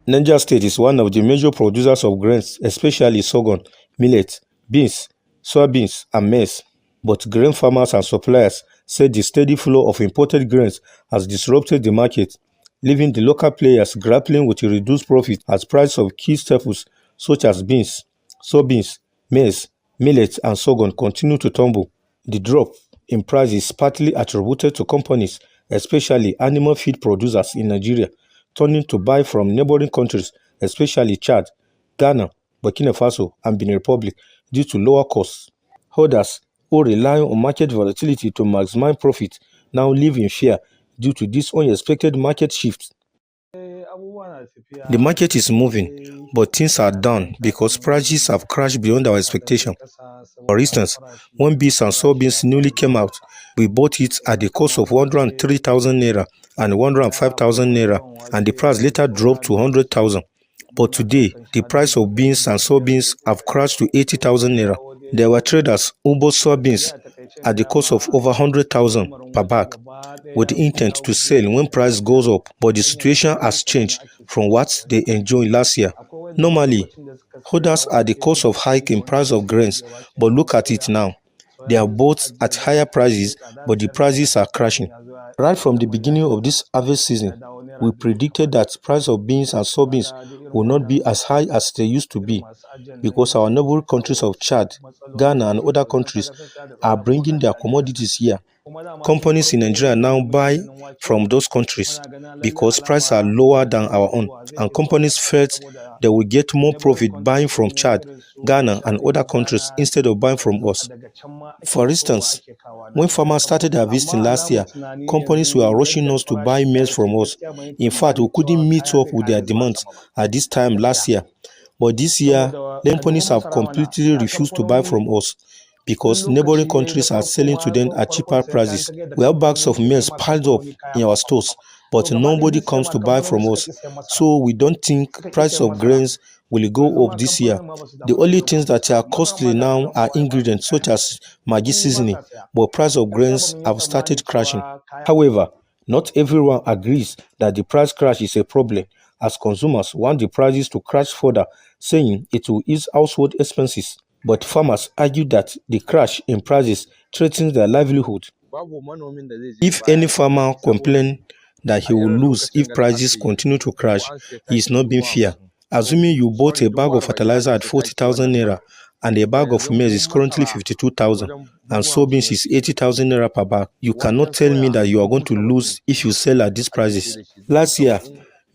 Niger State is one of the major producers of grains, especially sorghum, millet, beans, soybeans, and maize. But grain farmers and suppliers said the steady flow of imported grains has disrupted the market, leaving the local players grappling with a reduced profit as price of key staples such as beans, soybeans, maize, millet, and sorghum continue to tumble. The drop in price is partly attributed to companies, especially animal feed producers in Nigeria, turning to buy from neighboring countries, especially Chad, Ghana, Burkina Faso, and Benin Republic, due to lower costs. Hoarders, who rely on market volatility to maximize profit, now live in fear due to this unexpected market shift. The market is moving, but things are down because prices have crashed beyond our expectation. For instance, when beans and soybeans newly came out, we bought it at the cost of 103,000 naira and 105,000 naira, and the price later dropped to 100,000. But today, the price of beans and soybeans have crashed to 80,000 naira. There were traders who bought soybeans at the cost of over 100,000 per bag, with the intent to sell when price goes up, but the situation has changed from what they enjoyed last year. Normally, holders are the cause of hike in price of grains, but look at it now. They are both at higher prices, but the prices are crashing. Right from the beginning of this harvest season, we predicted that price of beans and soybeans will not be as high as they used to be, because our neighboring countries of Chad, Ghana, and other countries are bringing their commodities here. Companies in Nigeria now buy from those countries because prices are lower than our own, and companies felt they will get more profit buying from Chad, Ghana, and other countries instead of buying from us. For instance, when farmers started harvesting last year, companies were rushing us to buy maize from us. In fact, we couldn't meet up with their demands at this time last year. But this year, companies have completely refused to buy from us because neighboring countries are selling to them at cheaper prices. We have bags of maize piled up in our stores, but nobody comes to buy from us. So we don't think price of grains will go up this year. The only things that are costly now are ingredients such as Maggi seasoning, but price of grains have started crashing. However, not everyone agrees that the price crash is a problem, as consumers want the prices to crash further, saying it will ease household expenses. But farmers argue that the crash in prices threatens their livelihood. If any farmer complains that he will lose if prices continue to crash, he is not being fair. Assuming you bought a bag of fertilizer at 40,000 naira and a bag of maize is currently 52,000 and soybeans is 80,000 naira per bag, you cannot tell me that you are going to lose if you sell at these prices. Last year,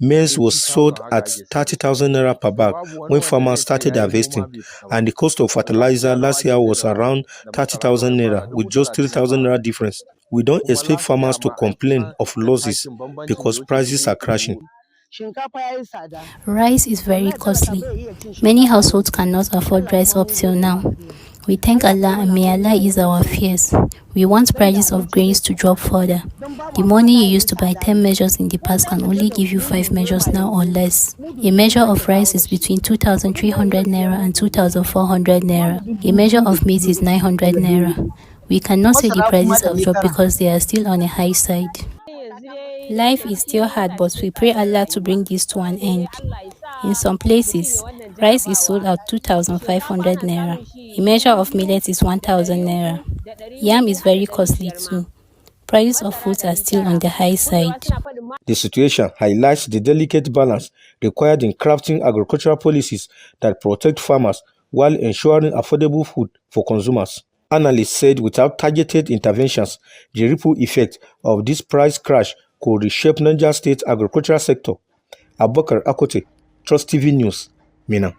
maize was sold at 30,000 naira per bag when farmers started harvesting, and the cost of fertilizer last year was around 30,000 naira with just 3,000 naira difference. We don't expect farmers to complain of losses because prices are crashing. Rice is very costly. Many households cannot afford rice up till now. We thank Allah and may Allah ease our fears. We want prices of grains to drop further. The money you used to buy 10 measures in the past can only give you 5 measures now or less. A measure of rice is between 2,300 naira and 2,400 naira. A measure of meat is 900 naira. We cannot say the prices have dropped because they are still on a high side. Life is still hard, but we pray Allah to bring this to an end. In some places, rice is sold at 2,500 naira. A measure of millet is 1,000 naira. Yam is very costly too. Prices of fruits are still on the high side. The situation highlights the delicate balance required in crafting agricultural policies that protect farmers while ensuring affordable food for consumers. Analysts said without targeted interventions, the ripple effect of this price crash could reshape Niger State agricultural sector. Abubakar Akote, Trust TV News, Minna.